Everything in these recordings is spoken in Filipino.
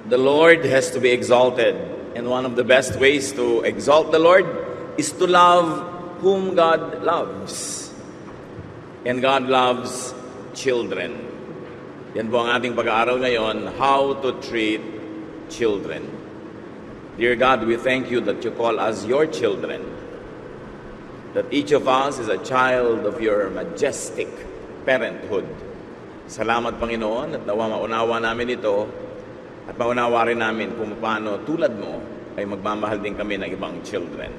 The Lord has to be exalted. And one of the best ways to exalt the Lord is to love whom God loves. And God loves children. Yan po ang ating pag-aaral ngayon, how to treat children. Dear God, we thank you that you call us your children. That each of us is a child of your majestic parenthood. Salamat, Panginoon, at nawa maunawa namin ito at maunawa rin namin kung paano tulad mo ay magmamahal din kami ng ibang children.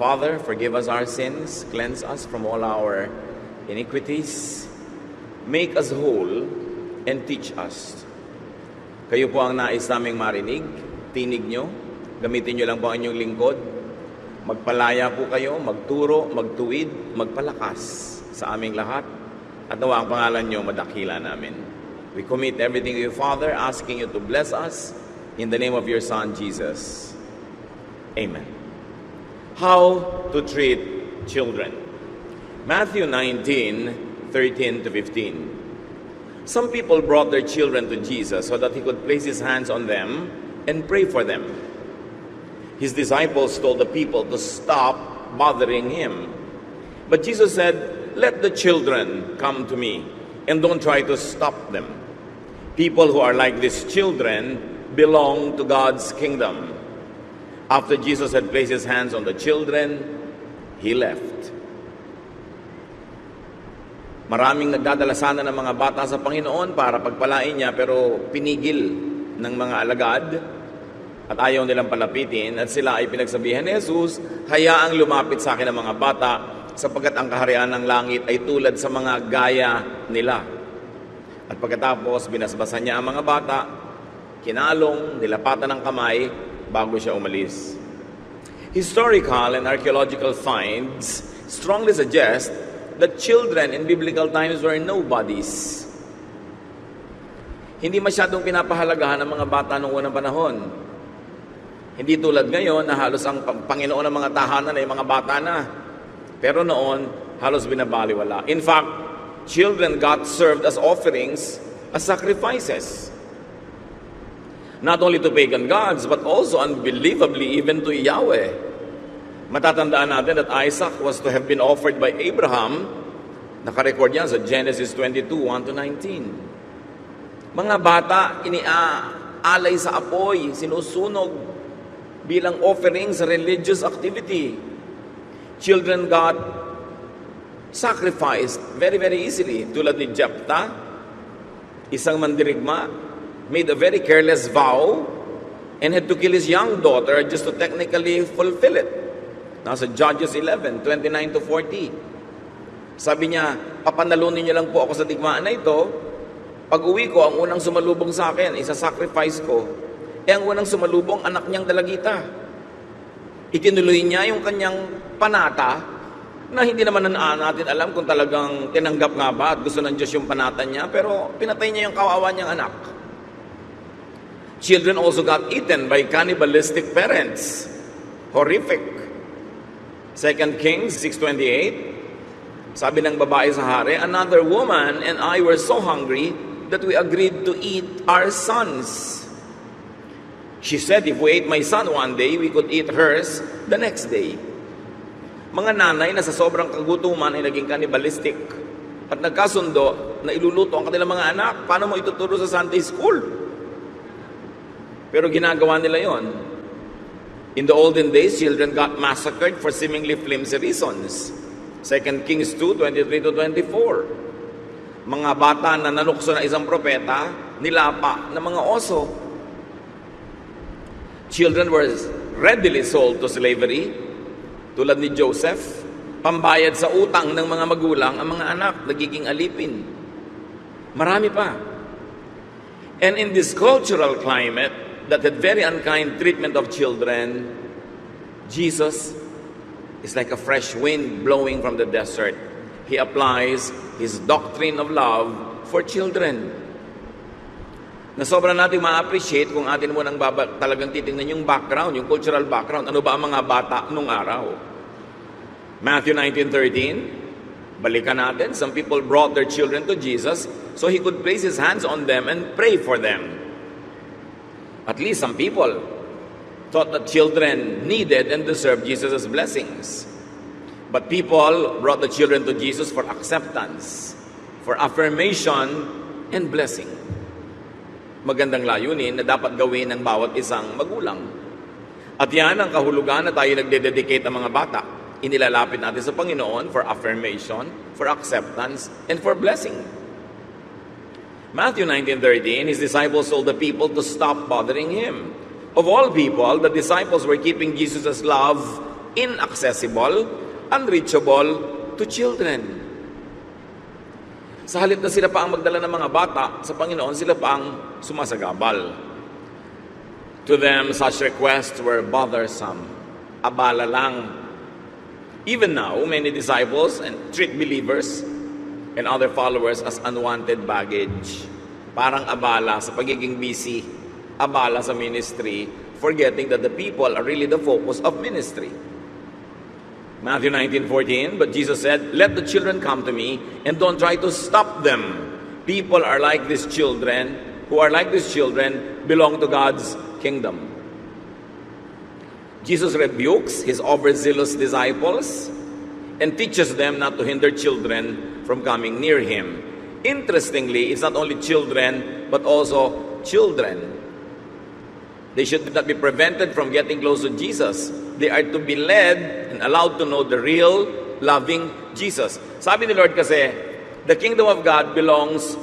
Father, forgive us our sins, cleanse us from all our iniquities, make us whole, and teach us. Kayo po ang nais naming marinig, tinig nyo, gamitin nyo lang po ang inyong lingkod, magpalaya po kayo, magturo, magtuwid, magpalakas sa aming lahat, at nawa ang pangalan nyo madakila namin. We commit everything to you, Father, asking you to bless us in the name of your Son, Jesus. Amen. How to treat children. Matthew 19:13-15. Some people brought their children to Jesus so that he could place his hands on them and pray for them. His disciples told the people to stop bothering him. But Jesus said, "Let the children come to me and don't try to stop them. People who are like these children belong to God's kingdom." After Jesus had placed his hands on the children, he left. Maraming nagdadala sana ng mga bata sa Panginoon para pagpalain niya, pero pinigil ng mga alagad at ayaw nilang palapitin, at sila ay pinagsabihan ni Jesus, "Hayaang lumapit sa akin ang mga bata sapagkat ang kaharian ng langit ay tulad sa mga gaya nila." At pagkatapos binasbasan niya ang mga bata, kinalong, nilapatan ng kamay bago siya umalis. Historical and archaeological finds strongly suggest that children in biblical times were nobodies. Hindi masyadong pinapahalagahan ng mga bata noong unang panahon. Hindi tulad ngayon na halos ang Panginoon ng mga tahanan ay mga bata na. Pero noon, halos binabaliwala. In fact, children got served as offerings, as sacrifices. Not only to pagan gods, but also unbelievably even to Yahweh. Matatandaan natin that Isaac was to have been offered by Abraham. Nakarecord yan sa Genesis 22:1-19. Mga bata, iniaalay sa apoy, sinusunog bilang offering sa religious activity. Children got sacrificed very, very easily. Tulad ni Jephthah, isang mandirigma, made a very careless vow and had to kill his young daughter just to technically fulfill it. Nasa Judges 11:29-40. Sabi niya, "Papanalunin niyo lang po ako sa digmaan na ito. Pag uwi ko, ang unang sumalubong sa akin, isa-sacrifice ko. Ang unang sumalubong, anak niyang dalagita." Itinuloy niya yung kanyang panata na hindi naman natin alam kung talagang tinanggap nga ba at gusto ng Diyos yung panata niya, pero pinatay niya yung kawawa niyang anak. Children also got eaten by cannibalistic parents. Horrific. 2 Kings 6:28, sabi ng babae sa hari, "Another woman and I were so hungry that we agreed to eat our sons. She said, if we ate my son one day, we could eat hers the next day." Mga nanay na sa sobrang kagutuman ay naging cannibalistic at nagkasundo na iluluto ang kanilang mga anak. Paano mo ituturo sa Sunday school? Pero ginagawa nila yon. In the olden days, children got massacred for seemingly flimsy reasons. 2 Kings 2:23-24. Mga bata na nanukso na isang propeta, nilapa ng mga oso. Children were readily sold to slavery. Tulad ni Joseph, pambayad sa utang ng mga magulang ang mga anak, nagiging alipin. Marami pa. And in this cultural climate that had very unkind treatment of children, Jesus is like a fresh wind blowing from the desert. He applies His doctrine of love for children. Na sobrang natin ma-appreciate kung atin mo nang talagang titingnan yung background, yung cultural background. Ano ba ang mga bata nung araw? Matthew 19:13, balikan natin. Some people brought their children to Jesus so He could place His hands on them and pray for them. At least some people thought that children needed and deserved Jesus' blessings. But people brought the children to Jesus for acceptance, for affirmation, and blessing. Magandang layunin na dapat gawin ng bawat isang magulang. At yan ang kahulugan na tayo nagde-dedicate ng mga bata. Inilalapit natin sa Panginoon for affirmation, for acceptance, and for blessing. Matthew 19:13, his disciples told the people to stop bothering him. Of all people, the disciples were keeping Jesus' love inaccessible, unreachable to children. Sa halip na sila pa ang magdala ng mga bata sa Panginoon, sila pa ang sumasagabal. To them, such requests were bothersome. Abala lang. Even now, many disciples treat believers and other followers as unwanted baggage. Parang abala sa pagiging busy, abala sa ministry, forgetting that the people are really the focus of ministry. Matthew 19:14, but Jesus said, "Let the children come to me and don't try to stop them. People are like these children, who are like these children belong to God's kingdom." Jesus rebukes his overzealous disciples and teaches them not to hinder children from coming near him. Interestingly, it's not only children, but also children. They should not be prevented from getting close to Jesus. They are to be led and allowed to know the real, loving Jesus. Sabi ni Lord kasi, the kingdom of God belongs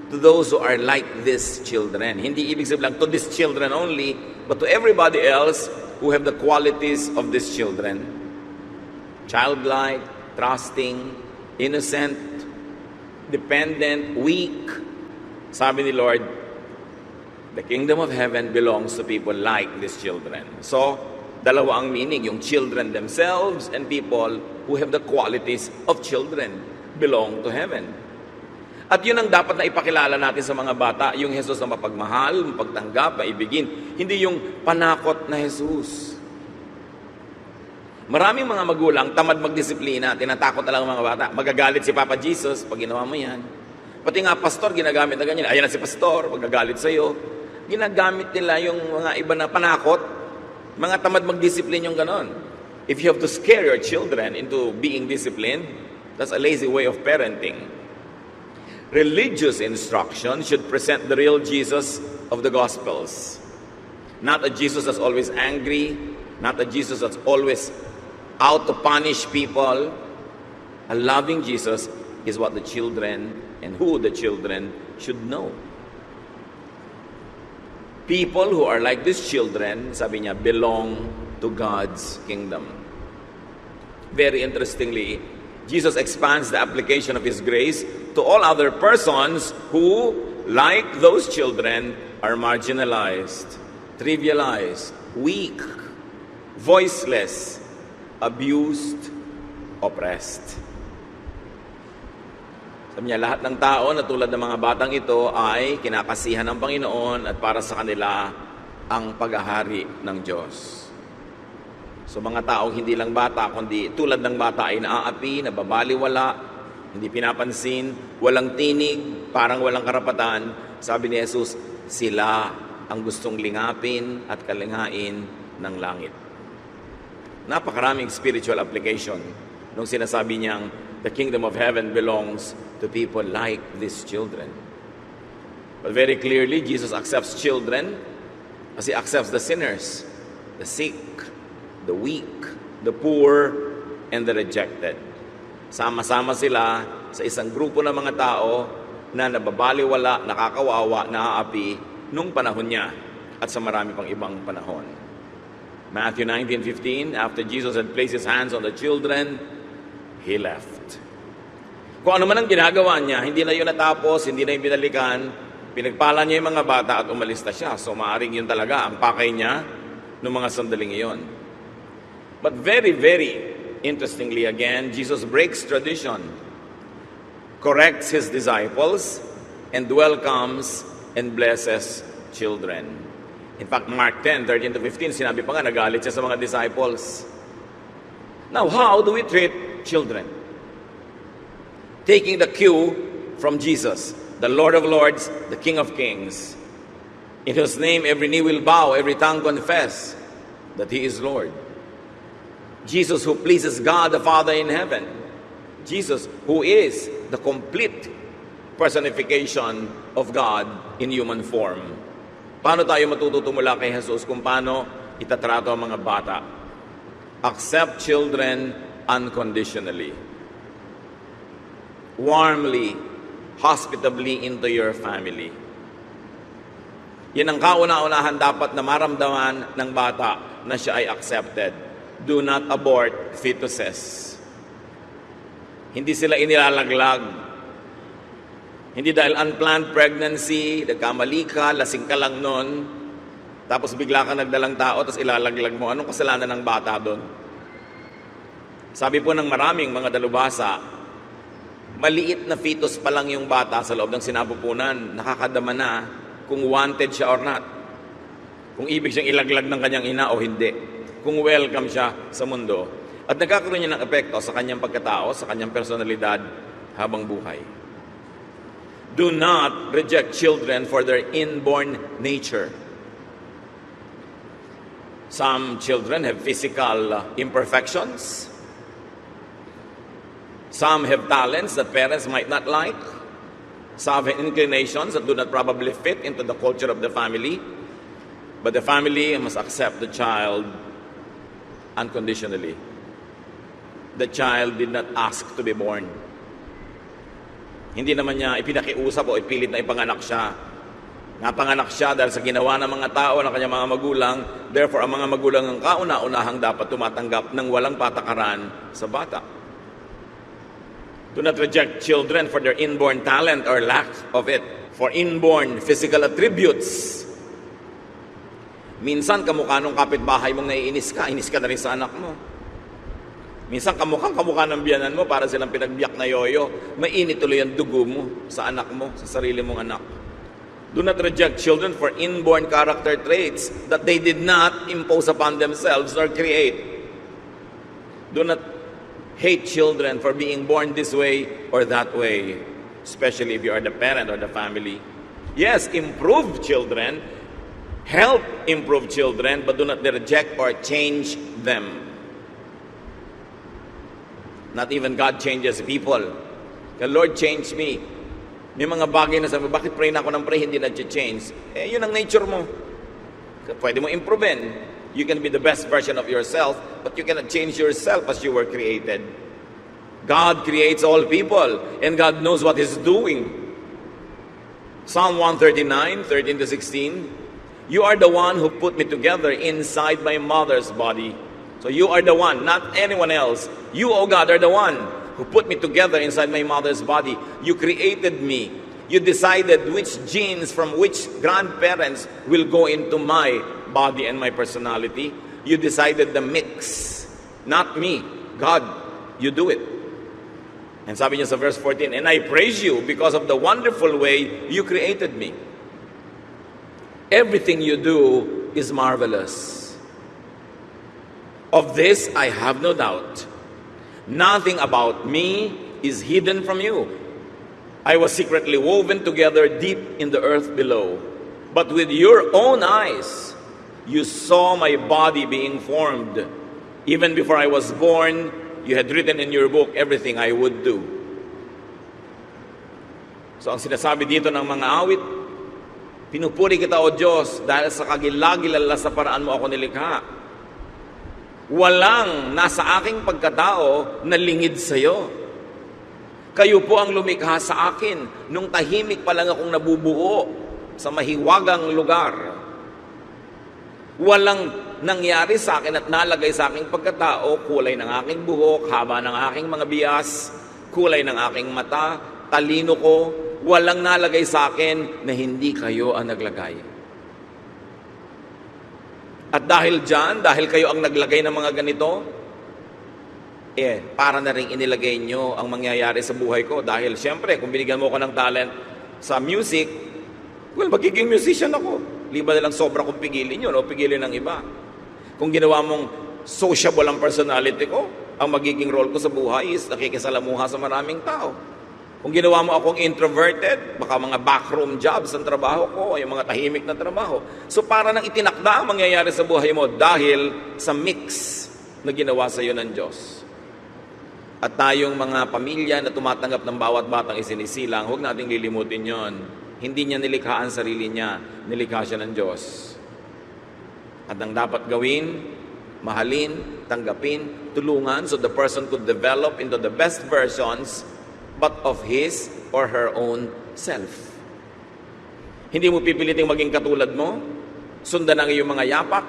to those who are like these children. Hindi ibig sabihin lang to these children only, but to everybody else who have the qualities of these children. Childlike, trusting, innocent, dependent, weak. Sabi ni Lord, the kingdom of heaven belongs to people like these children. So, dalawa ang meaning, yung children themselves and people who have the qualities of children belong to heaven. At yun ang dapat na ipakilala natin sa mga bata, yung Jesus na mapagmahal, mapagtanggap, maibigin. Hindi yung panakot na Jesus. Maraming mga magulang tamad magdisiplina, tinatakot na lang ang mga bata. Magagalit si Papa Jesus pag ginawa mo yan. Pati nga pastor, ginagamit na ganyan. Ayan na si pastor, magagalit sa'yo. Ginagamit nila yung mga iba na panakot. Mga tamad magdisiplin yung ganon. If you have to scare your children into being disciplined, that's a lazy way of parenting. Religious instruction should present the real Jesus of the Gospels. Not a Jesus that's always angry, not a Jesus that's always out to punish people. A loving Jesus is what the children and who the children should know. People who are like these children, sabi niya, belong to God's kingdom. Very interestingly, Jesus expands the application of His grace to all other persons who, like those children, are marginalized, trivialized, weak, voiceless, abused, oppressed. Sabi niya, lahat ng tao na tulad ng mga batang ito ay kinakasihan ng Panginoon at para sa kanila ang paghahari ng Diyos. So mga taong hindi lang bata, kundi tulad ng bata ay naaapi, nababaliwala, hindi pinapansin, walang tinig, parang walang karapatan. Sabi ni Jesus, sila ang gustong lingapin at kalinghain ng langit. Napakaraming spiritual application nung sinasabi niyang the kingdom of heaven belongs to people like these children. But very clearly, Jesus accepts children as He accepts the sinners, the sick, the weak, the poor, and the rejected. Sama-sama sila sa isang grupo ng mga tao na nababaliwala, nakakawawa, naaapi nung panahon niya at sa marami pang ibang panahon. Matthew 19:15, after Jesus had placed His hands on the children, He left. Kung ano man ang ginagawa niya, hindi na yun natapos, hindi na yung binalikan, pinagpala niya yung mga bata at umalis na siya. So maaring yun talaga ang pakay niya noong mga sandaling iyon. But very, very interestingly again, Jesus breaks tradition, corrects His disciples, and welcomes and blesses children. In fact, Mark 10:13-15, sinabi pa nga, nagalit siya sa mga disciples. Now, how do we treat children? Taking the cue from Jesus, the Lord of Lords, the King of Kings. in whose name every knee will bow, every tongue confess that He is Lord. Jesus who pleases God the Father in heaven. Jesus who is the complete personification of God in human form. Paano tayo matututo mula kay Jesus kung paano itatrato ang mga bata? Accept children unconditionally. Warmly, hospitably into your family. Yan ang kauna-unahan dapat na maramdaman ng bata na siya ay accepted. Do not abort fetuses. Hindi sila inilalaglag. Hindi dahil unplanned pregnancy, nagkamali ka, lasing ka lang nun, tapos bigla ka nagdalang tao, tapos ilalaglag mo. Anong kasalanan ng bata doon? Sabi po ng maraming mga dalubhasa, maliit na fetus pa lang yung bata sa loob ng sinapupunan, nakakadama na kung wanted siya or not. Kung ibig siyang ilaglag ng kanyang ina o hindi. Kung welcome siya sa mundo. At nagkakaroon niya ng epekto sa kanyang pagkatao, sa kanyang personalidad habang buhay. Do not reject children for their inborn nature. Some children have physical imperfections. Some have talents that parents might not like. Some have inclinations that do not probably fit into the culture of the family. But the family must accept the child unconditionally. The child did not ask to be born. Hindi naman niya ipinakiusap o ipilit na ipanganak siya. Napanganak siya dahil sa ginawa ng mga tao, ng kanyang mga magulang. Therefore, ang mga magulang ang kauna-unahang dapat tumatanggap ng walang patakaran sa bata. Do not reject children for their inborn talent or lack of it, for inborn physical attributes. Minsan, kamukha nung kapitbahay mong naiinis ka na rin sa anak mo. Minsan, kamukha ng biyanan mo para silang pinagbiyak na yoyo. Mainit tuloy ang dugo mo sa anak mo, sa sarili mong anak. Do not reject children for inborn character traits that they did not impose upon themselves or create. Do not hate children for being born this way or that way, especially if you are the parent or the family. Yes, improve children, help improve children, but do not reject or change them. Not even God changes people. The Lord changed me. May mga bagay na sabi, bakit pray na ako ng pray, hindi na-change? Yun ang nature mo. Pwede mo improvein. You can be the best version of yourself, but you cannot change yourself as you were created. God creates all people, and God knows what He's doing. Psalm 139, 13 to 16, you are the one who put me together inside my mother's body. So you are the one, not anyone else. You, O God, are the one who put me together inside my mother's body. You created me. You decided which genes from which grandparents will go into my body and my personality. You decided the mix, not me. God, you do it. And sabi niya sa verse 14, and I praise you because of the wonderful way you created me. Everything you do is marvelous. Of this I have no doubt. Nothing about me is hidden from you. I was secretly woven together deep in the earth below. But with your own eyes, you saw my body being formed. Even before I was born, you had written in your book everything I would do. So ang sinasabi dito ng mga awit, pinupuri kita o Diyos dahil sa kagilagilala sa paraan mo ako nilikha. Walang nasa aking pagkatao na lingid sa iyo. Kayo po ang lumikha sa akin nung tahimik pa lang akong nabubuo sa mahiwagang lugar. Walang nangyari sa akin at nalagay sa aking pagkatao, kulay ng aking buhok, haba ng aking mga bias, kulay ng aking mata, talino ko, walang nalagay sa akin na hindi kayo ang naglagay. At dahil dyan, dahil kayo ang naglagay ng mga ganito, para na rin inilagay nyo ang mangyayari sa buhay ko. Dahil siyempre, kung binigyan mo ko ng talent sa music, well, magiging musician ako. Liba na lang sobra kong pigilin yun o pigilin ng iba. Kung ginawa mong sociable ang personality ko, ang magiging role ko sa buhay is nakikisalamuha sa maraming tao. Kung ginawa mo akong introverted, baka mga backroom jobs ang trabaho ko, yung mga tahimik na trabaho. So para nang itinakda ang mangyayari sa buhay mo dahil sa mix na ginawa sa iyo ng Diyos. At tayong mga pamilya na tumatanggap ng bawat batang isinisilang, huwag nating lilimutin yon. Hindi niya nilikha ang sarili niya, nilikha siya ng Diyos. At ang dapat gawin, mahalin, tanggapin, tulungan so the person could develop into the best versions but of his or her own self. Hindi mo pipiliting maging katulad mo, sundan ang iyong mga yapak,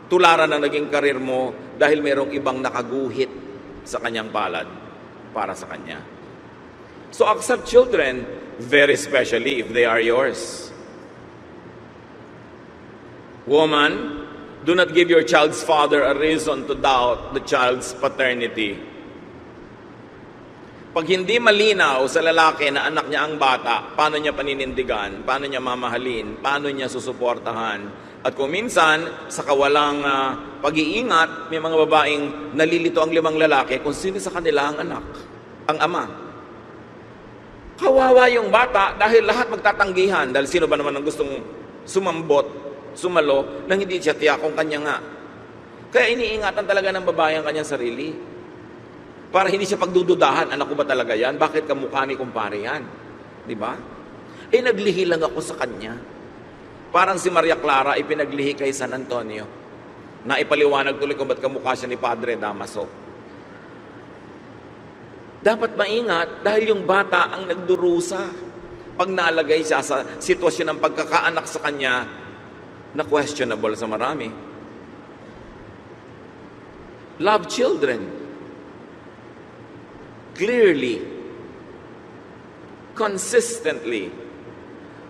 tularan ang naging karir mo dahil mayroong ibang nakaguhit sa kanyang palad para sa kanya. So accept children, very especially if they are yours. Woman, do not give your child's father a reason to doubt the child's paternity. Pag hindi malinaw sa lalaki na anak niya ang bata, paano niya paninindigan, paano niya mamahalin, paano niya susuportahan. At kung minsan, sa kawalang pag-iingat, may mga babaeng nalilito ang 5 lalaki kung sino sa kanila ang anak, ang ama. Kawawa yung bata dahil lahat magtatanggihan. Dahil sino ba naman ang gustong sumambot, sumalo, nang hindi siya tiyak kung kanya nga. Kaya iniingatan talaga ng babae ang kanyang sarili. Para hindi siya pagdududahan, anak ko ba talaga yan? Bakit kamukha ni kumpare yan? Di ba? Naglihi lang ako sa kanya. Parang si Maria Clara ipinaglihi kay San Antonio. Na ipaliwanag tuloy kung ba't kamukha siya ni Padre Damaso. Dapat maingat dahil yung bata ang nagdurusa. Pag nalagay siya sa sitwasyon ng pagkakaanak sa kanya, na questionable sa marami. Love children. Clearly, consistently,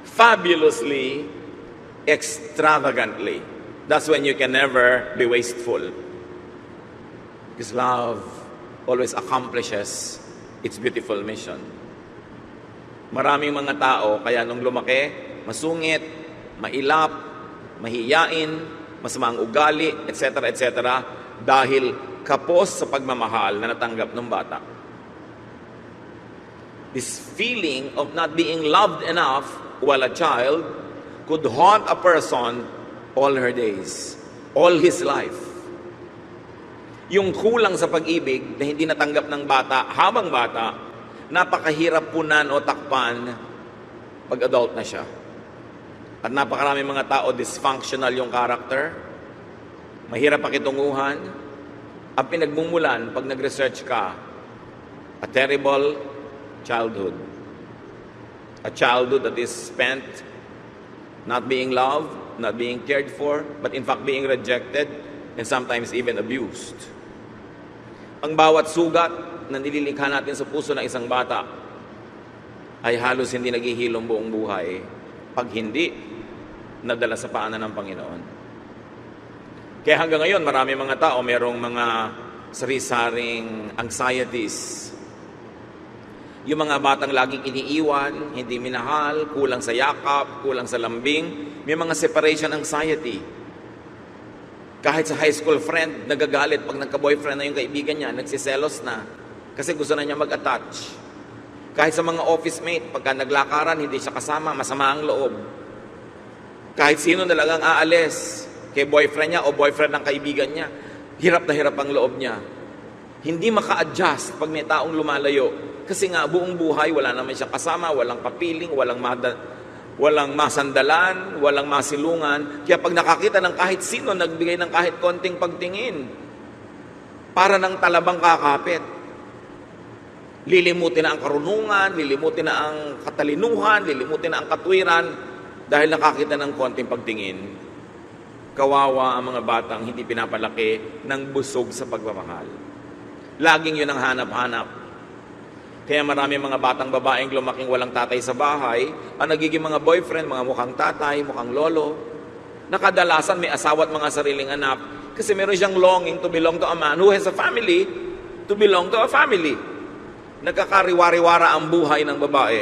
fabulously, extravagantly. That's when you can never be wasteful. Because love always accomplishes its beautiful mission. Maraming mga tao, kaya nung lumaki, masungit, mailap, mahiyain, masama ang ugali, etc., etc., dahil kapos sa pagmamahal na natanggap ng bata. This feeling of not being loved enough while a child could haunt a person all her days, all his life. Yung kulang sa pag-ibig na hindi natanggap ng bata habang bata, napakahirap punan o takpan pag adult na siya. At napakaraming mga tao, dysfunctional yung character, mahirap pakitunguhan. Ang pinagmumulan pag nag-research ka, a terrible childhood. A childhood that is spent not being loved, not being cared for, but in fact being rejected and sometimes even abused. Ang bawat sugat na nililikha natin sa puso ng isang bata ay halos hindi naghihilom buong buhay pag hindi nadala sa paanan ng Panginoon. Kaya hanggang ngayon, marami mga tao merong mga sari-saring anxieties. Yung mga batang laging iniiwan, hindi minahal, kulang sa yakap, kulang sa lambing, may mga separation anxiety. Kahit sa high school friend, nagagalit pag nagka-boyfriend na yung kaibigan niya, nagsiselos na, kasi gusto na niya mag-attach. Kahit sa mga office mate, pagka naglakaran, hindi siya kasama, masama ang loob. Kahit sino talagang aalis, kay boyfriend niya o boyfriend ng kaibigan niya, hirap na hirap ang loob niya. Hindi maka-adjust pag may taong lumalayo. Kasi nga, buong buhay, wala naman siyang kasama, walang kapiling, walang masandalan, walang masilungan. Kaya pag nakakita ng kahit sino, nagbigay ng kahit konting pagtingin, para ng talabang kakapit. Lilimutin na ang karunungan, lilimutin na ang katalinuhan, lilimutin na ang katwiran, dahil nakakita ng konting pagtingin. Kawawa ang mga batang hindi pinapalaki ng busog sa pagmamahal. Laging yun ang hanap-hanap. Kaya marami mga batang babaeng lumaking walang tatay sa bahay, ang nagiging mga boyfriend, mga mukhang tatay, mukhang lolo. Nakadalasan may asawa at mga sariling anak kasi meron siyang longing to belong to a man who has a family, to belong to a family. Nagkakariwariwara ang buhay ng babae.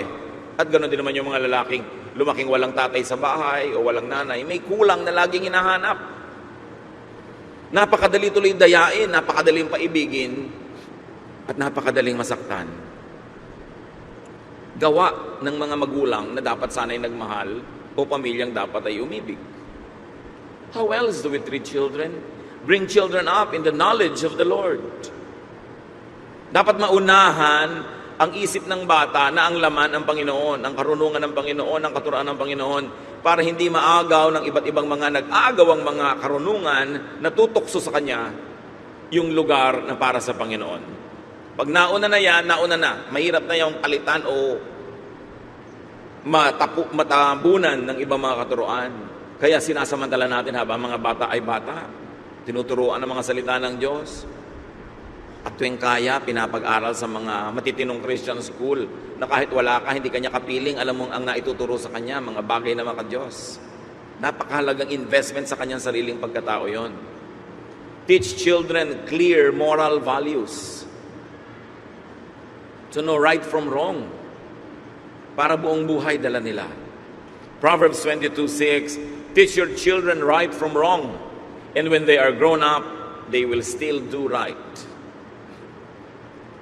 At ganoon din naman yung mga lalaking lumaking walang tatay sa bahay o walang nanay. May kulang na laging hinahanap. Napakadali tuloy dayain, napakadaling paibigin, at napakadaling masaktan. gawa ng mga magulang na dapat sana'y nagmahal o pamilyang dapat ay umibig. How else do we treat children? Bring children up in the knowledge of the Lord. Dapat maunahan ang isip ng bata na ang laman ang Panginoon, ang karunungan ng Panginoon, ang katuruan ng Panginoon, para hindi maagaw ng iba't ibang mga nag-aagawang mga karunungan na tutokso sa kanya yung lugar na para sa Panginoon. Pag nauna na yan, nauna na. Mahirap na yung palitan o matabunan ng ibang mga katuruan. Kaya sinasamantala natin habang mga bata ay bata. Tinuturuan ang mga salita ng Diyos. At tuwing kaya, pinapag-aral sa mga matitinong Christian school na kahit wala ka, hindi kanya kapiling, alam mong ang naituturo sa kanya, mga bagay na maka-Diyos. Napakahalagang investment sa kanyang sariling pagkatao yon. Teach children clear moral values. To know right from wrong. Para buong buhay dala nila. Proverbs 22:6, teach your children right from wrong, and when they are grown up, they will still do right.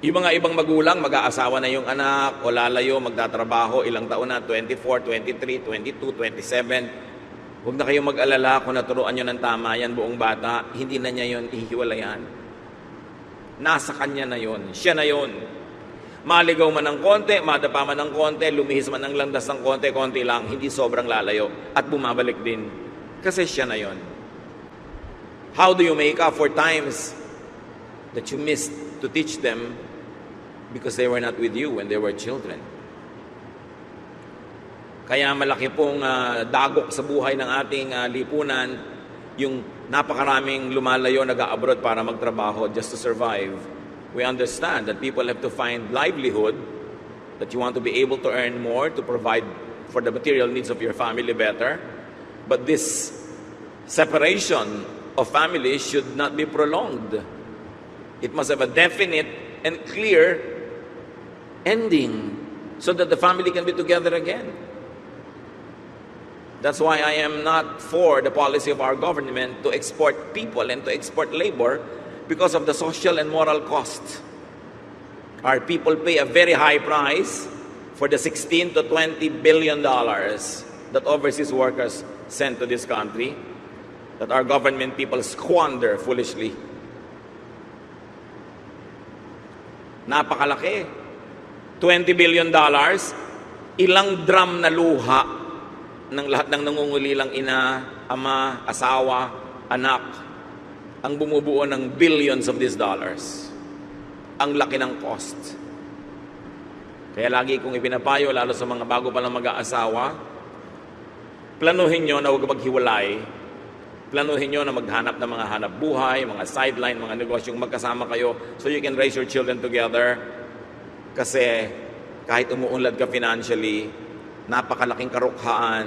Yung mga ibang magulang, mag-aasawa na yung anak, o lalayo, magtatrabaho, ilang taon na, 24, 23, 22, 27. Huwag na kayong mag-alala kung naturuan nyo ng tama yan buong bata, hindi na niya yun ihiwalayan. Nasa kanya na yun, siya na yun. Maligaw man ng konti, madapa man ng konti, lumihis man ng landas ng konti, konti lang, hindi sobrang lalayo, at bumabalik din. Kasi siya na yun. How do you make up for times that you missed to teach them because they were not with you when they were children? Kaya malaki pong dagok sa buhay ng ating lipunan yung napakaraming lumalayo, nag-a-abroad para magtrabaho just to survive. We understand that people have to find livelihood, that you want to be able to earn more, to provide for the material needs of your family better. But this separation of families should not be prolonged. It must have a definite and clear ending so that the family can be together again. That's why I am not for the policy of our government to export people and to export labor because of the social and moral cost. Our people pay a very high price for the $16 to $20 billion that overseas workers send to this country, that our government people squander foolishly. Napakalaki. $20 billion, ilang drum na luha ng lahat ng nangungulilang ina, ama, asawa, anak, ang bumubuo ng billions of these dollars. Ang laki ng cost. Kaya lagi kong ipinapayo, lalo sa mga bago pa lang mag-aasawa, planuhin nyo na huwag maghiwalay. Planuhin nyo na maghanap ng mga hanap buhay, mga sideline, mga negosyong magkasama kayo so you can raise your children together. Kasi kahit umuunlad ka financially, napakalaking karukhaan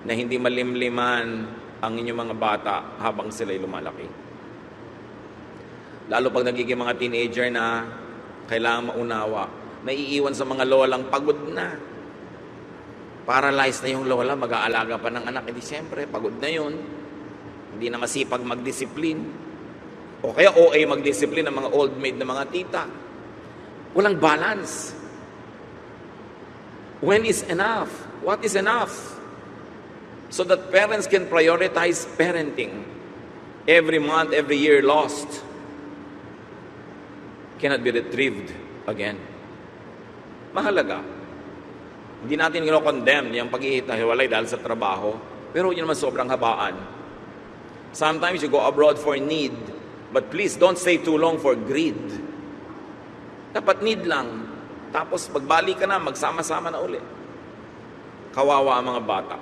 na hindi malimliman ang inyong mga bata habang sila'y lumalaki. Lalo pag nagiging mga teenager na kailangan maunawa, naiiwan sa mga lolang pagod na. Paralyzed na yung lola, mag-aalaga pa ng anak. Hindi siyempre, pagod na yun. Hindi na masipag magdisiplin. O kaya OA magdisiplin ng mga old maid na mga tita. Walang balance. When is enough? What is enough? So that parents can prioritize parenting. Every month, every year lost cannot be retrieved again. Mahalaga. Hindi natin kino-condemn yung pag-ihiwalay dahil sa trabaho, pero yun naman sobrang habaan. Sometimes you go abroad for need, but please don't stay too long for greed. Dapat need lang. Tapos pagbalik ka na, magsama-sama na uli. Kawawa ang mga bata.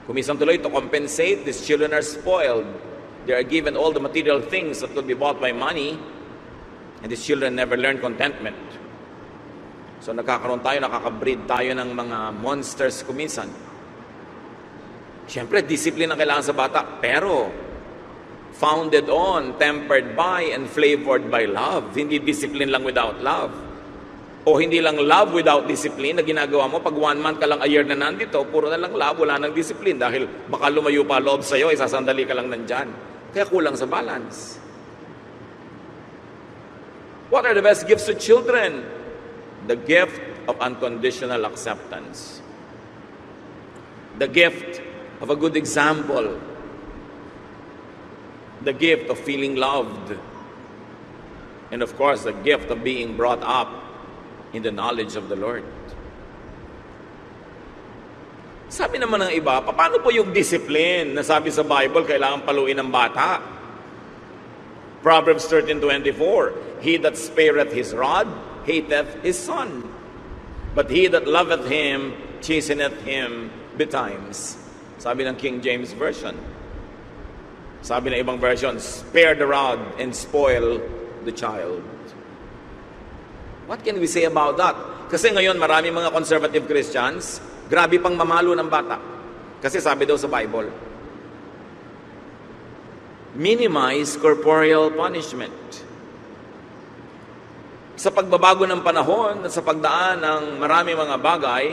Kumisang tuloy, to compensate, these children are spoiled. They are given all the material things that could be bought by money, and these children never learn contentment. So nakaka-breed tayo ng mga monsters kuminsan. Siyempre, discipline ang kailangan sa bata, pero founded on, tempered by, and flavored by love. Hindi discipline lang without love. O hindi lang love without discipline na ginagawa mo. Pag 1 month ka lang a year na nandito, puro na lang love, wala nang discipline. Dahil baka lumayo pa loob sa'yo, isasandali ka lang nandyan. Kaya kulang sa balance. What are the best gifts to children? the gift of unconditional acceptance, the gift of a good example, the gift of feeling loved, and of course, the gift of being brought up in the knowledge of the Lord. Sabi naman ng iba, paano po yung discipline na sabi sa Bible, kailangan paluin ng bata? Proverbs 13:24, he that spareth his rod, hateth his son. But he that loveth him, chasteneth him betimes. Sabi ng King James Version. Sabi ng ibang version, spare the rod and spoil the child. What can we say about that? Kasi ngayon marami mga conservative Christians, grabe pang mamalo ng bata. Kasi sabi daw sa Bible, minimize corporeal punishment. Sa pagbabago ng panahon at sa pagdaan ng marami mga bagay,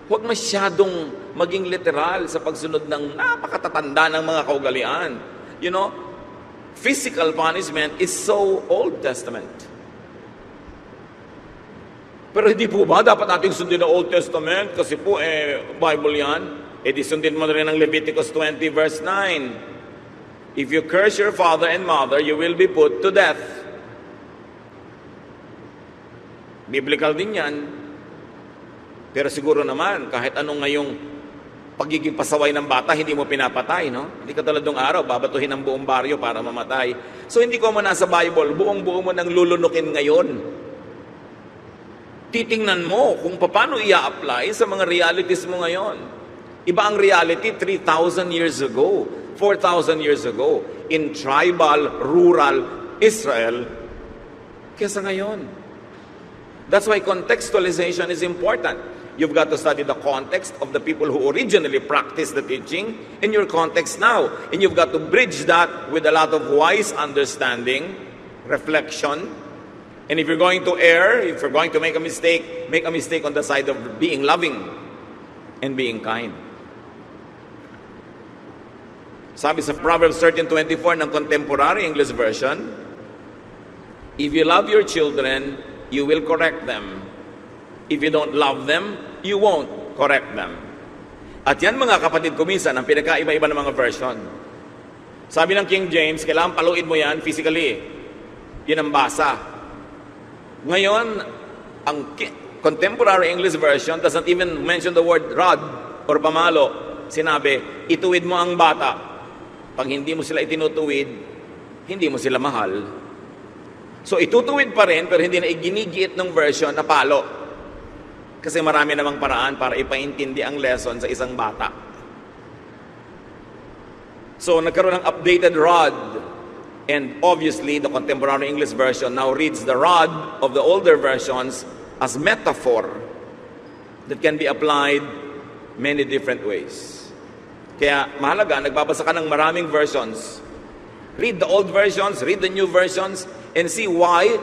huwag masyadong maging literal sa pagsunod ng napakatatanda ng mga kaugalian. You know, physical punishment is so Old Testament. Pero hindi po ba dapat nating sundin ang Old Testament? Kasi po, Bible yan. Di sundin mo rin ang Leviticus 20 verse 9. If you curse your father and mother, you will be put to death. Biblical din yan. Pero siguro naman, kahit anong ngayong pagiging pasaway ng bata, hindi mo pinapatay, no? Hindi ka tulad ng araw, babatuhin ang buong baryo para mamatay. So hindi ko mo nasa Bible, buong-buo mo nang lulunukin ngayon. Titingnan mo kung paano i-apply sa mga realities mo ngayon. Iba ang reality 3,000 years ago, 4,000 years ago, in tribal, rural Israel, kesa ngayon. That's why contextualization is important. You've got to study the context of the people who originally practiced the teaching in your context now. And you've got to bridge that with a lot of wise understanding, reflection. And if you're going to err, if you're going to make a mistake on the side of being loving and being kind. Sabi sa Proverbs 13:24 ng Contemporary English Version, if you love your children, you will correct them. If you don't love them, you won't correct them. At yan mga kapatid ko minsan, ang pinagkaiba-iba ng mga version. Sabi ng King James, kailangan paluin mo yan physically. Yan ang basa. Ngayon, ang Contemporary English Version doesn't even mention the word rod or pamalo. Sinabi, ituwid mo ang bata. Pag hindi mo sila itinutuwid, hindi mo sila mahal. So itutuwid pa rin, pero hindi na iginigiit ng version na palo. Kasi marami namang paraan para ipaintindi ang lesson sa isang bata. So nagkaroon ng updated rod. And obviously, the Contemporary English Version now reads the rod of the older versions as metaphor that can be applied many different ways. Kaya mahalaga, nagbabasa ka ng maraming versions. Read the old versions, read the new versions, and see why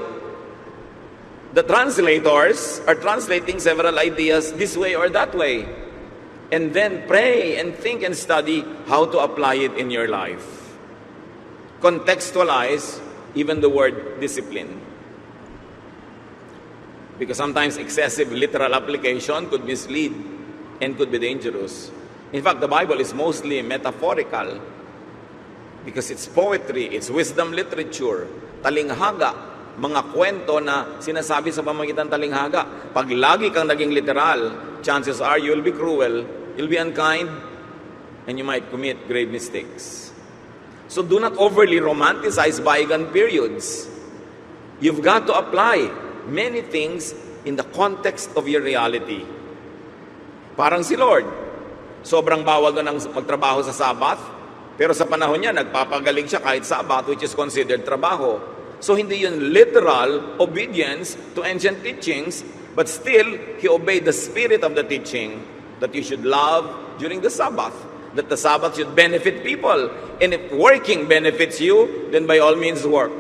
the translators are translating several ideas this way or that way. And then pray and think and study how to apply it in your life. Contextualize even the word discipline. Because sometimes excessive literal application could mislead and could be dangerous. In fact, the Bible is mostly metaphorical because it's poetry, it's wisdom literature, talinghaga, mga kwento na sinasabi sa pamamagitan ng talinghaga. Pag lagi kang naging literal, chances are you'll be cruel, you'll be unkind, and you might commit grave mistakes. So do not overly romanticize bygone periods. You've got to apply many things in the context of your reality. Parang si Lord, sobrang bawal doon ang magtrabaho sa Sabbath, pero sa panahon niya, nagpapagaling siya kahit Sabbath, which is considered trabaho. So hindi yun literal obedience to ancient teachings, but still, he obeyed the spirit of the teaching that you should love during the Sabbath, that the Sabbath should benefit people. And if working benefits you, then by all means work.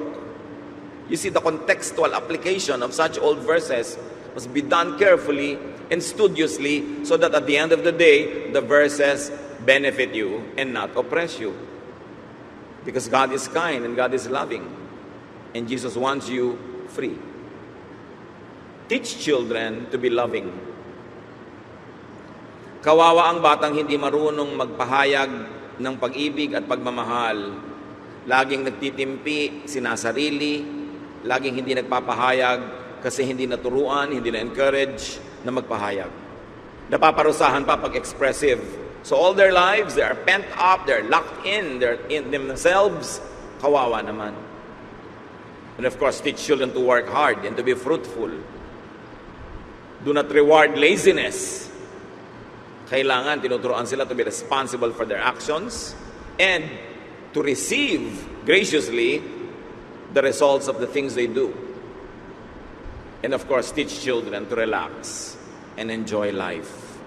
You see, the contextual application of such old verses must be done carefully and studiously so that at the end of the day, the verses benefit you and not oppress you. Because God is kind and God is loving. And Jesus wants you free. Teach children to be loving. Kawawa ang batang hindi marunong magpahayag ng pag-ibig at pagmamahal. Laging nagtitimpi, sinasarili, laging hindi nagpapahayag kasi hindi naturuan, hindi na-encourage na magpahayag. Napaparusahan pa pag expressive. So all their lives, they are pent up, they're locked in, they're in themselves. Kawawa naman. And of course, teach children to work hard and to be fruitful. Do not reward laziness. Kailangan tinuturuan sila to be responsible for their actions and to receive graciously the results of the things they do. And of course, teach children to relax and enjoy life.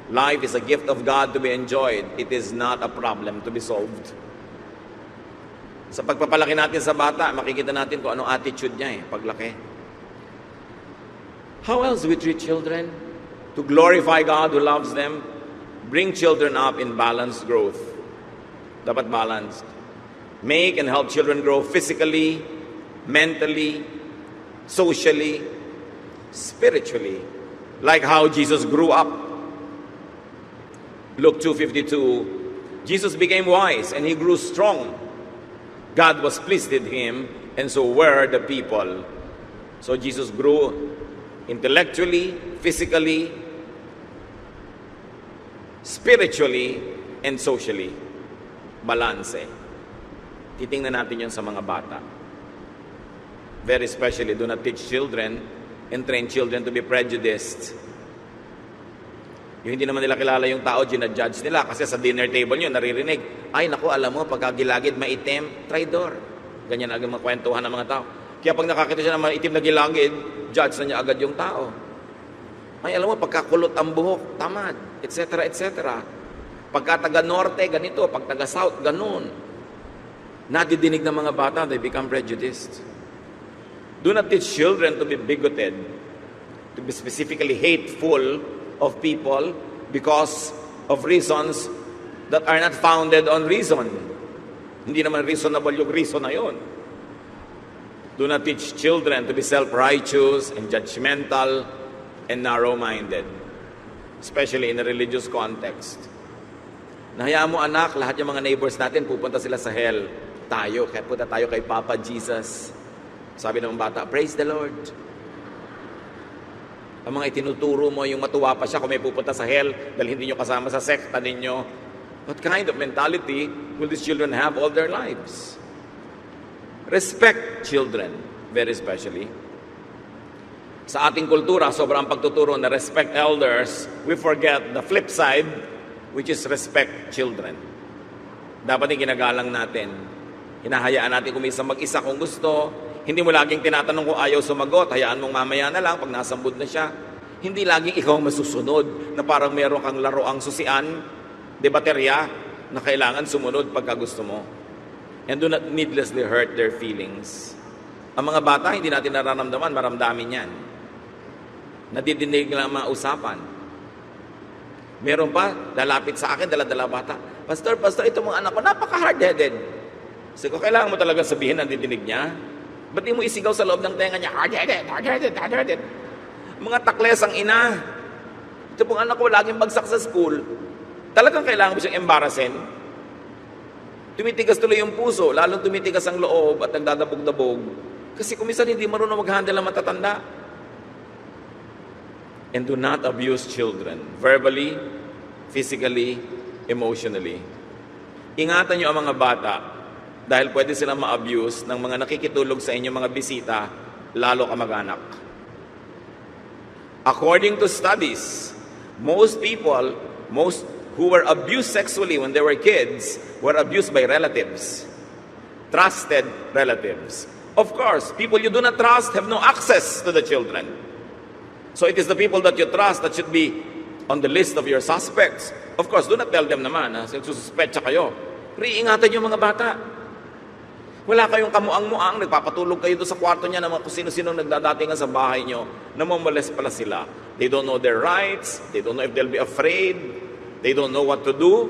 Life is a gift of God to be enjoyed. It is not a problem to be solved. Sa pagpapalaki natin sa bata, makikita natin kung anong attitude niya paglaki. How else we treat children? To glorify God who loves them, bring children up in balanced growth. Dapat balanced. Make and help children grow physically, mentally, socially, spiritually, like how Jesus grew up. Luke 2:52, Jesus became wise and he grew strong. God was pleased with him, and so were the people. So Jesus grew intellectually, physically, spiritually, and socially. Balanse. Titingnan natin yun sa mga bata. Very especially, do not teach children and train children to be prejudiced. Yung hindi naman nila kilala yung tao, ginajudge nila kasi sa dinner table nyo, naririnig, ay naku, alam mo, pagkagilagid maitim, traidor. Ganyan agad makwentuhan ng mga tao. Kaya pag nakakita siya ng maitim na gilagid, judge na niya agad yung tao. Ay, alam mo, pagkakulot ang buhok, tamad, etc., etc. Pagka taga-norte, ganito. Pag taga-south, ganun. Nadidinig ng mga bata, they become prejudiced. Do not teach children to be bigoted, to be specifically hateful of people because of reasons that are not founded on reason. Hindi naman reasonable yung reason na yun. Do not teach children to be self-righteous and judgmental and narrow-minded, especially in a religious context. Nahayaan mo anak, lahat yung mga neighbors natin pupunta sila sa hell. Kaya punta tayo kay Papa Jesus. Sabi ng bata, praise the Lord. Ang mga itinuturo mo, yung matuwa pa siya kung may pupunta sa hell dahil hindi nyo kasama sa sekta ninyo. What kind of mentality will these children have all their lives? Respect children, very especially. Sa ating kultura, sobrang pagtuturo na respect elders, we forget the flip side, which is respect children. Dapat yung ginagalang natin. Hinahayaan natin kumisa mag-isa kung gusto. Hindi mo laging tinatanong kung ayaw sumagot. Hayaan mong mamaya na lang pag nasambod na siya. Hindi laging ikaw masusunod na parang meron kang laroang susian, debaterya, na kailangan sumunod pagka gusto mo. And do not needlessly hurt their feelings. Ang mga bata, hindi natin nararamdaman, maramdamin yan. Nadidinig lang ang mga usapan. Meron pa, lalapit sa akin, dala-dala bata. Pastor, ito mga anak ko, napaka-hard-headed. Kasi kung kailangan mo talaga sabihin, nandidinig niya, ba't di mo isigaw sa loob ng tenga niya, hard-headed. Mga takles ang ina. Ito pong anak ko, laging bagsak sa school. Talagang kailangan mo siyang embarrassin. Tumitigas tuloy yung puso, lalong tumitigas ang loob at nagdadabog-dabog. Kasi kung minsan hindi marunong mag-handle ng matatanda. And do not abuse children, verbally, physically, emotionally. Ingatan niyo ang mga bata dahil pwede silang ma-abuse ng mga nakikitulog sa inyong mga bisita, lalo kamag-anak. According to studies, most who were abused sexually when they were kids were abused by relatives, trusted relatives. Of course, people you do not trust have no access to the children. So it is the people that you trust that should be on the list of your suspects. Of course, do not tell them naman na suspetsa kayo. Pero iingatan yung mga bata. Wala kayong kamuang-muang, nagpapatulog kayo doon sa kwarto niya ng mga kung sino-sino nagdadatingan sa bahay nyo, namamales pala sila. They don't know their rights, they don't know if they'll be afraid, they don't know what to do.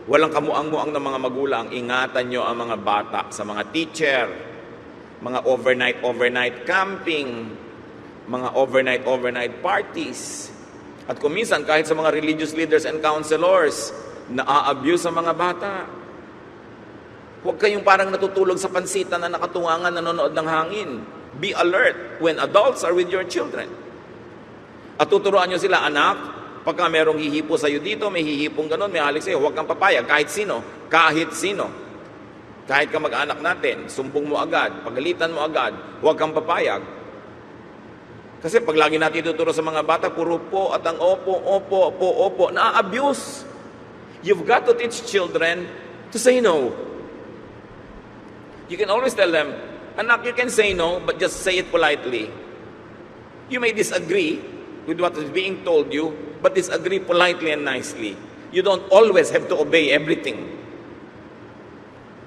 Walang kamuang-muang ng mga magulang. Ingatan nyo ang mga bata sa mga teacher, mga overnight camping, mga overnight parties. At kung minsan, kahit sa mga religious leaders and counselors, na-abuse sa mga bata. Huwag kayong parang natutulog sa pansitan na nakatungangan, nanonood ng hangin. Be alert when adults are with your children. At tuturuan nyo sila, anak, pagka merong hihipo sa'yo dito, may hihipong ganun, may halik sa'yo, huwag kang papayag, kahit sino. Kahit sino. Kahit ka mag-anak natin, sumbong mo agad, pagalitan mo agad, huwag kang papayag. Kasi pag lagi natin tuturo sa mga bata, puro po at ang opo, na-abuse. You've got to teach children to say no. You can always tell them, anak, you can say no, but just say it politely. You may disagree with what is being told you, but disagree politely and nicely. You don't always have to obey everything.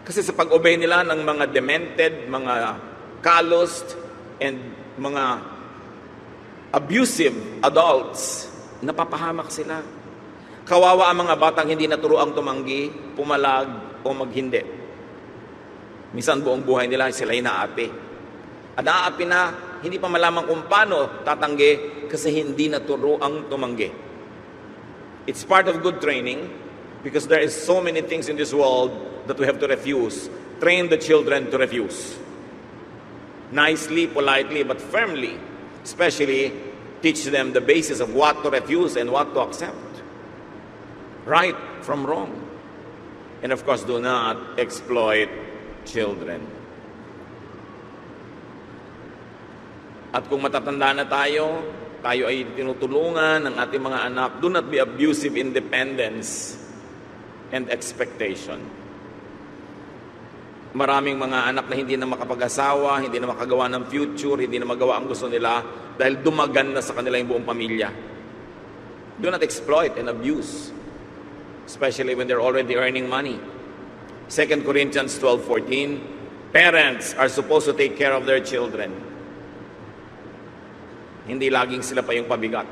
Kasi sa pag-obey nila ng mga demented, mga calloused, and mga abusive adults, napapahamak sila. Kawawa ang mga batang hindi naturuang tumanggi, pumalag, o maghindi. Minsan buong buhay nila sila'y naapi. At naapi na, hindi pa malaman kung paano tatanggi kasi hindi naturuang tumanggi. It's part of good training because there is so many things in this world that we have to refuse. Train the children to refuse. Nicely, politely, but firmly. Especially, teach them the basis of what to refuse and what to accept. Right from wrong. And of course, do not exploit children. At kung matatanda na tayo ay tinutulungan ng ating mga anak, do not be abusive in dependence and expectation. Maraming mga anak na hindi na makapag-asawa, hindi na makagawa ng future, hindi na magawa ang gusto nila dahil dumagan na sa kanila yung buong pamilya. Do not exploit and abuse, especially when they're already earning money. 2 Corinthians 12:14, parents are supposed to take care of their children. Hindi laging sila pa yung pabigat.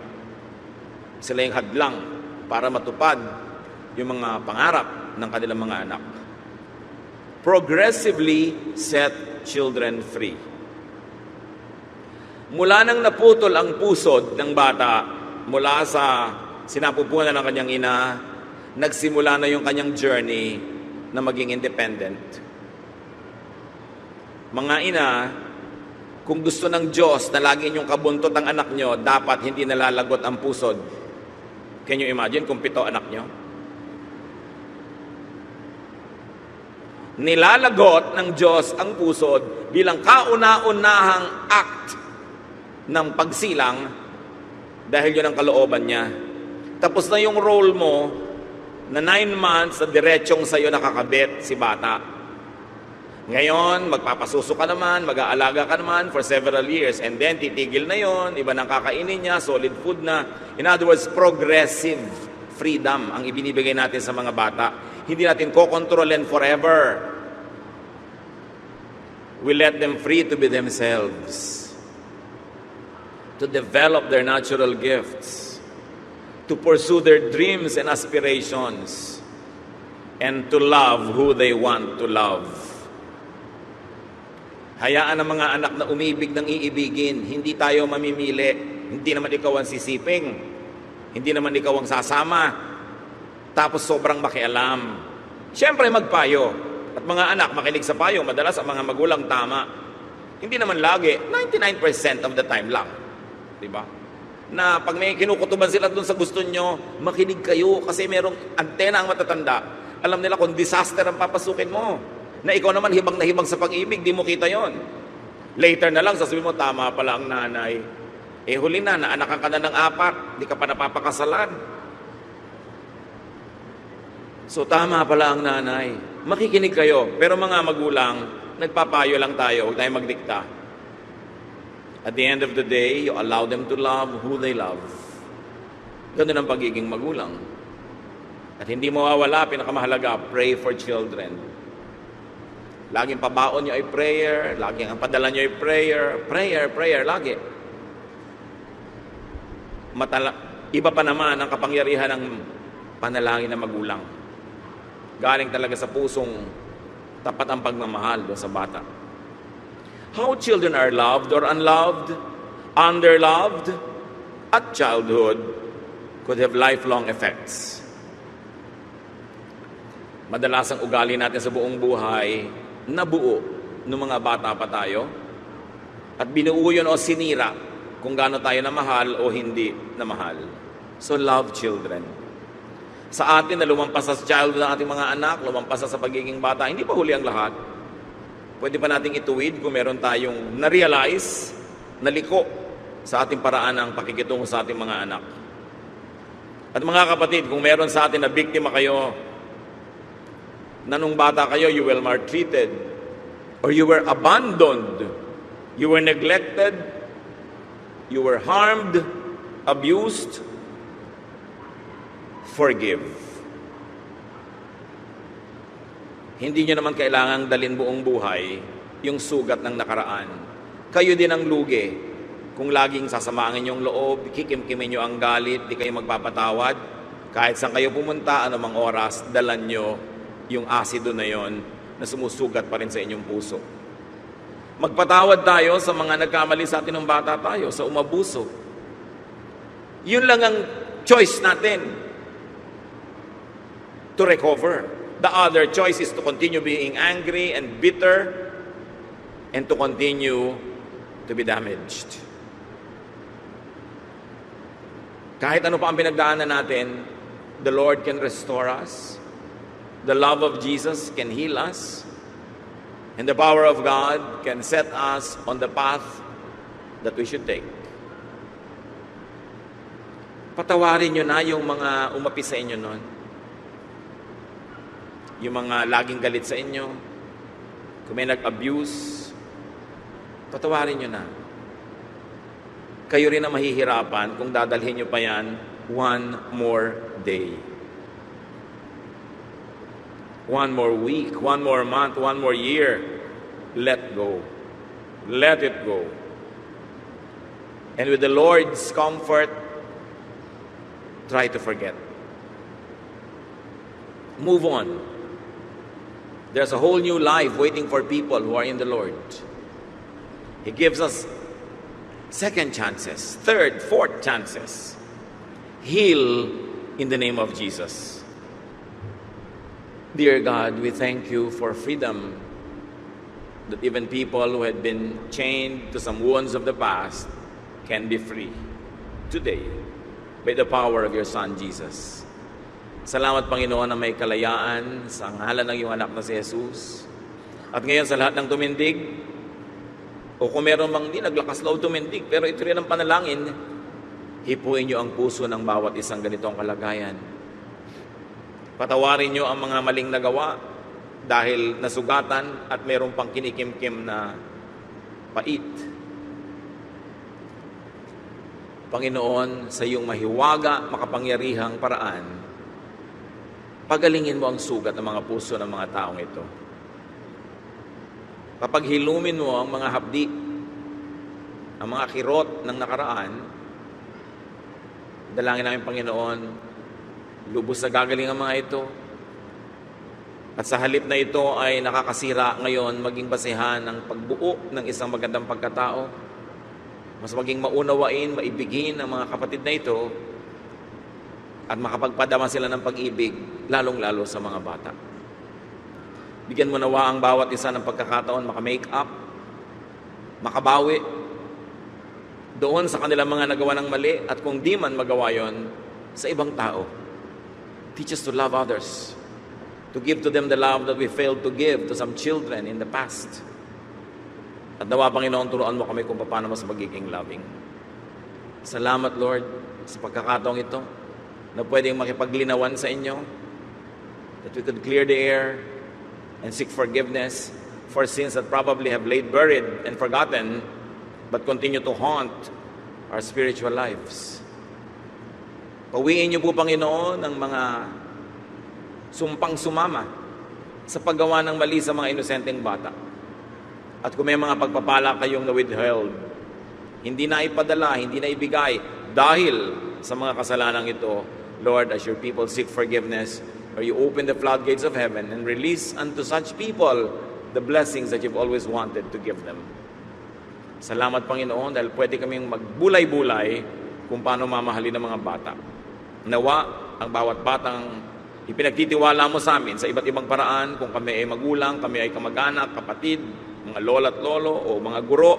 Sila yung hadlang para matupad yung mga pangarap ng kanilang mga anak. Progressively set children free. Mula nang naputol ang pusod ng bata, mula sa sinapupunan ng kanyang ina, nagsimula na yung kanyang journey na maging independent. Mga ina, kung gusto ng Diyos na lagi inyong kabuntot ang anak nyo, dapat hindi nalalagot ang pusod. Can you imagine kung 7 anak nyo? Nilalagot ng Diyos ang pusod bilang kauna-unahang act ng pagsilang dahil yun ang kalooban niya. Tapos na yung role mo na 9 months na diretsong sa'yo nakakabit si bata. Ngayon, magpapasuso ka naman, mag-aalaga ka naman for several years and then titigil na yon, iba nang kakainin niya, solid food na. In other words, progressive freedom ang ibinibigay natin sa mga bata. Hindi natin kokontrolin forever. We let them free to be themselves, to develop their natural gifts, to pursue their dreams and aspirations, and to love who they want to love. Hayaan ang mga anak na umibig ng iibigin. Hindi tayo mamimili. Hindi naman ikaw ang sisiping. Hindi naman ikaw ang sasama. Tapos sobrang makialam. Siyempre magpayo. At mga anak makinig sa payo. Madalas ang mga magulang tama. Hindi naman lagi. 99% of the time lang. Diba? Na pag may kinukutuban sila dun sa gusto nyo, makinig kayo kasi merong antena ang matatanda. Alam nila kung disaster ang papasukin mo. Na ikaw naman hibang na hibang sa pag-ibig, di mo kita yon. Later na lang, sasabihin mo, tama pala ang nanay. Huli na, naanakan ka na ng 4, di ka pa napapakasalan. So, tama pala ang nanay. Makikinig kayo. Pero mga magulang, nagpapayo lang tayo, huwag tayo magdikta. At the end of the day, you allow them to love who they love. Ganun ang pagiging magulang. At hindi mawawala, pinakamahalaga, pray for children. Laging pabaon nyo ay prayer, laging ang padala nyo ay prayer, prayer, lagi. Iba pa naman ang kapangyarihan ng panalangin ng magulang. Galing talaga sa pusong tapat ang pagmamahal doon sa bata. How children are loved or unloved underloved at childhood could have lifelong effects. Madalas ang ugali natin sa buong buhay, nabuo nung mga bata pa tayo, at binuo yun o sinira kung gaano tayo na mahal o hindi na mahal. So love children. Sa atin na lumampas sa childhood ng ating mga anak, lumampas sa pagiging bata, hindi pa huli ang lahat. Pwede pa nating ituwid kung meron tayong na-realize, naliko sa ating paraan ng pakikitungo sa ating mga anak. At mga kapatid, kung meron sa atin na biktima kayo, na nung bata kayo, you were maltreated, or you were abandoned, you were neglected, you were harmed, abused, forgive. Hindi nyo naman kailangang dalin buong buhay yung sugat ng nakaraan. Kayo din ang lugi kung laging sasamangin yung loob, kikimkimin nyo ang galit, di kayo magpapatawad. Kahit saan kayo pumunta, anumang oras, dalan nyo yung asido na yon na sumusugat pa rin sa inyong puso. Magpatawad tayo sa mga nagkamali sa atin ng bata tayo, sa umabuso. Yun lang ang choice natin to recover. The other choice is to continue being angry and bitter and to continue to be damaged. Kahit ano pa ang pinagdaanan natin, the Lord can restore us. The love of Jesus can heal us. And the power of God can set us on the path that we should take. Patawarin nyo na yung mga umapi sa inyo noon. Yung mga laging galit sa inyo. Kung may nag-abuse, patawarin nyo na. Kayo rin na mahihirapan kung dadalhin nyo pa yan one more day. One more week, one more month, one more year. Let go. Let it go. And with the Lord's comfort, try to forget. Move on. There's a whole new life waiting for people who are in the Lord. He gives us second chances, third, fourth chances. Heal in the name of Jesus. Dear God, we thank you for freedom, that even people who had been chained to some wounds of the past can be free today by the power of your Son, Jesus. Salamat, Panginoon, na may kalayaan sa ngalan ng iyong anak na si Jesus. At ngayon sa lahat ng tumindig, o kung meron mang di naglakas loob tumindig, pero ito rin ang panalangin, hipuin niyo ang puso ng bawat isang ganitong kalagayan. Patawarin niyo ang mga maling nagawa dahil nasugatan at meron pang kinikimkim na pait. Panginoon, sa iyong mahiwaga, makapangyarihang paraan, pagalingin mo ang sugat ng mga puso ng mga taong ito. Kapag hilumin mo ang mga hapdi, ang mga kirot ng nakaraan, dalangin namin, Panginoon, lubos na gagaling ang mga ito. At sa halip na ito ay nakakasira ngayon maging basehan ng pagbuo ng isang magandang pagkatao. Mas maging maunawain, maibigin ang mga kapatid na ito at makapagpadama sila ng pag-ibig, lalong-lalo sa mga bata. Bigyan mo nawa ang bawat isa ng pagkakataon maka-make up, makabawi doon sa kanilang mga nagawa ng mali, at kung di man magawa yon sa ibang tao. Teach us to love others, to give to them the love that we failed to give to some children in the past. At nawa, Panginoon, turuan mo kami kung paano mas magiging loving. Salamat, Lord, sa pagkakataong ito na pwedeng makipaglinawan sa inyo, that we could clear the air and seek forgiveness for sins that probably have laid buried and forgotten but continue to haunt our spiritual lives. Pawiin niyo po, Panginoon, ang mga sumpang sumama sa paggawa ng mali sa mga inosenteng bata. At kung may mga pagpapala kayong na-withheld, hindi na ipadala, hindi na ibigay dahil sa mga kasalanang ito, Lord, as your people seek forgiveness, or you open the floodgates of heaven and release unto such people the blessings that you've always wanted to give them. Salamat, Panginoon, dahil pwede kaming magbulay-bulay kung paano mamahalin ng mga bata. Nawa ang bawat batang ipinagtitiwala mo sa amin sa iba't ibang paraan, kung kami ay magulang, kami ay kamag-anak, kapatid, mga lola at lolo o mga guro,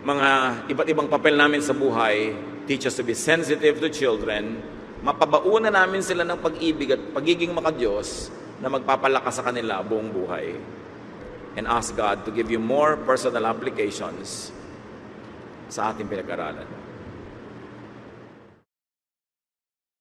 mga iba't ibang papel namin sa buhay, teach us to be sensitive to children, mapabauna namin sila ng pag-ibig at pagiging makadiyos na magpapalakas sa kanila buong buhay. And ask God to give you more personal applications sa ating pinag-aralan.